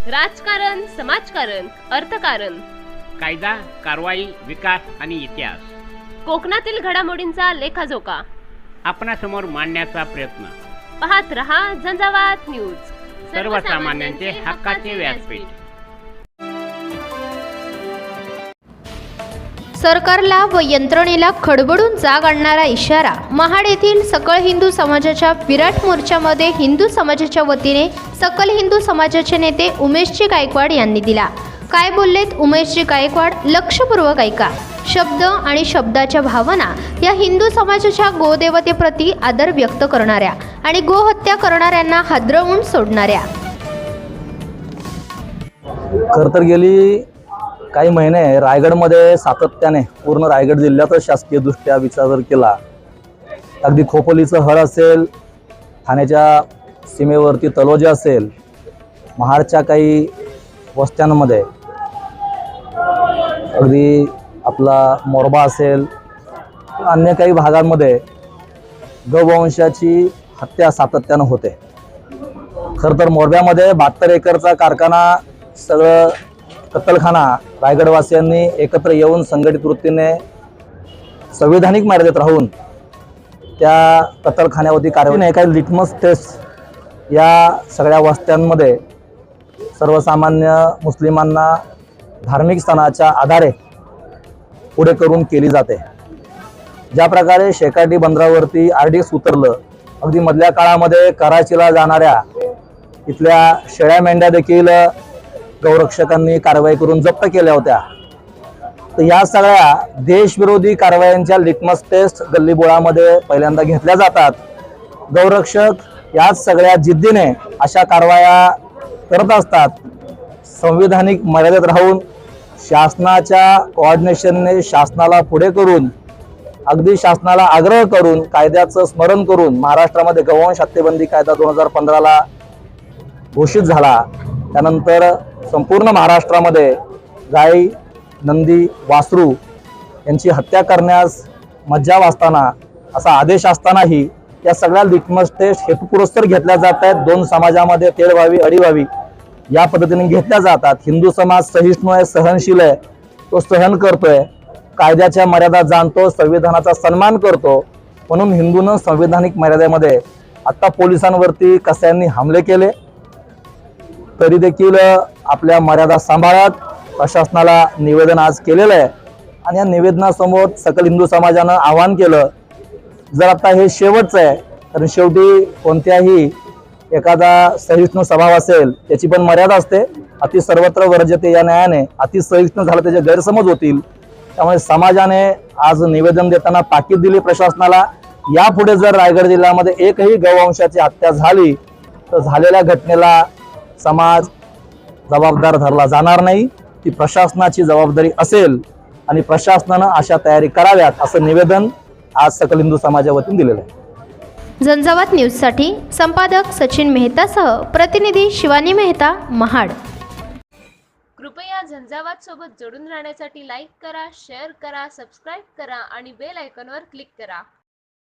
राजकारण, समाजकारण, अर्थकारण, कायदा, कारवाई, विकास आणि इतिहास, कोकणातील घडामोडींचा लेखाजोखा आपणासमोर मांडण्याचा प्रयत्न. पाहत रहा झंझावात न्यूज, सर्वसामान्यांचे हक्काचे व्यासपीठ. सरकारला व यंत्रणेला खडबडून जाग आणणारा इशारा महाड येथील सकल हिंदू समाजाच्या विराट मोर्चामध्ये हिंदू समाजाच्या वतीने सकल हिंदू समाजाचे नेते उमेशजी गायकवाड यांनी दिला. काय बोललेत उमेशजी गायकवाड? लक्षपूर्वक ऐका. शब्द आणि शब्दाच्या भावना या हिंदू समाजाच्या गोदेवतेप्रती आदर व्यक्त करणाऱ्या आणि गोहत्या करणाऱ्यांना हादरवून सोडणाऱ्या. खरं तर गेली काही महिने रायगडमध्ये सातत्याने पूर्ण रायगड जिल्ह्यातच शासकीय दृष्ट्या विचार जर केला, अगदी खोपोलीचं हळ असेल, ठाण्याच्या सीमेवरती तलोजा असेल, महाडच्या काही वस्त्यांमध्ये अगदी आपला मोरबा असेल, अन्य काही भागांमध्ये गौवंशाची हत्या सातत्यानं होते. खरं तर मोरब्यामध्ये 72 एकरचा कारखाना, सगळं कत्तलखाना रायगडवासियांनी एकत्र येऊन संघटित वृत्तीने संविधानिक मर्यादेत राहून त्या कत्तलखान्यावरती कारवाई. काही लिटमस टेस्ट या सगळ्या वस्त्यांमध्ये सर्वसामान्य मुस्लिमांना धार्मिक स्थानाच्या आधारे पुढे करून केली जाते. ज्या प्रकारे शेकाटी बंदरावरती RDX उतरलं, अगदी मधल्या काळामध्ये कराचीला जाणाऱ्या इथल्या शेळ्या मेंढ्या देखील गौरक्षकांनी कारवाई करून जप्त केल्या होत्या. तर या सगळ्या देशविरोधी कारवायांच्या लिटमस टेस्ट गल्लीबोळामध्ये पहिल्यांदा घेतल्या जातात. गौरक्षक याच सगळ्या जिद्दीने अशा कारवाया करत असतात. संविधानिक मर्यादेत राहून शासनाच्या कोऑर्डिनेशनने शासनाला पुढे करून, अगदी शासनाला आग्रह करून, कायद्याचं स्मरण करून महाराष्ट्रामध्ये गौवंश हत्येबंदी कायदा 2015ला घोषित झाला. त्यानंतर संपूर्ण महाराष्ट्रामध्ये गाई, नंदी, वासरू यांची हत्या करण्यास मज्जाव असताना, असा आदेश असतानाही या सगळ्या लिटमस टेस्ट हेतुपुरस्सर घेतल्या जात आहेत. दोन समाजामध्ये तेढ व्हावी, अडी व्हावी या पद्धतीने घेतल्या जातात. हिंदू समाज सहिष्णू आहे, सहनशील आहे, तो सहन करतोय, कायद्याच्या मर्यादा जाणतो, संविधानाचा सन्मान करतो. म्हणून हिंदूनं संविधानिक मर्यादेमध्ये आता पोलिसांवरती कसायांनी हमले केले तरी देखील आपल्या मर्यादा सांभाळत प्रशासनाला निवेदन आज केलेलं आहे. आणि या निवेदनासमोर सकल हिंदू समाजानं आवाहन केलं, जर आता हे शेवटचं आहे, कारण शेवटी कोणत्याही एखादा सहिष्णू स्वभाव असेल त्याची पण मर्यादा असते. अति सर्वत्र वर्जते या न्यायाने अति सहिष्णू झालं त्याचे गैरसमज होतील. त्यामुळे समाजाने आज निवेदन देताना ताकीद दिली प्रशासनाला, यापुढे जर रायगड जिल्ह्यामध्ये एकही गौवंशाची हत्या झाली तर झालेल्या घटनेला समाज जबाबदार धरला जाणार नाही. ती प्रशासनाची जबाबदारी असेल आणि प्रशासनानं अशा तयारी कराव्यात, असं निवेदन आज सकल हिंदू समाजावतीने दिलेलं आहे. झंझावात न्यूजसाठी संपादक सचिन मेहतासह प्रतिनिधी शिवानी मेहता, महाड. कृपया झंझावात सोबत जोडून राहण्यासाठी लाईक करा, शेअर करा, सबस्क्राईब करा आणि बेल आयकॉनवर क्लिक करा.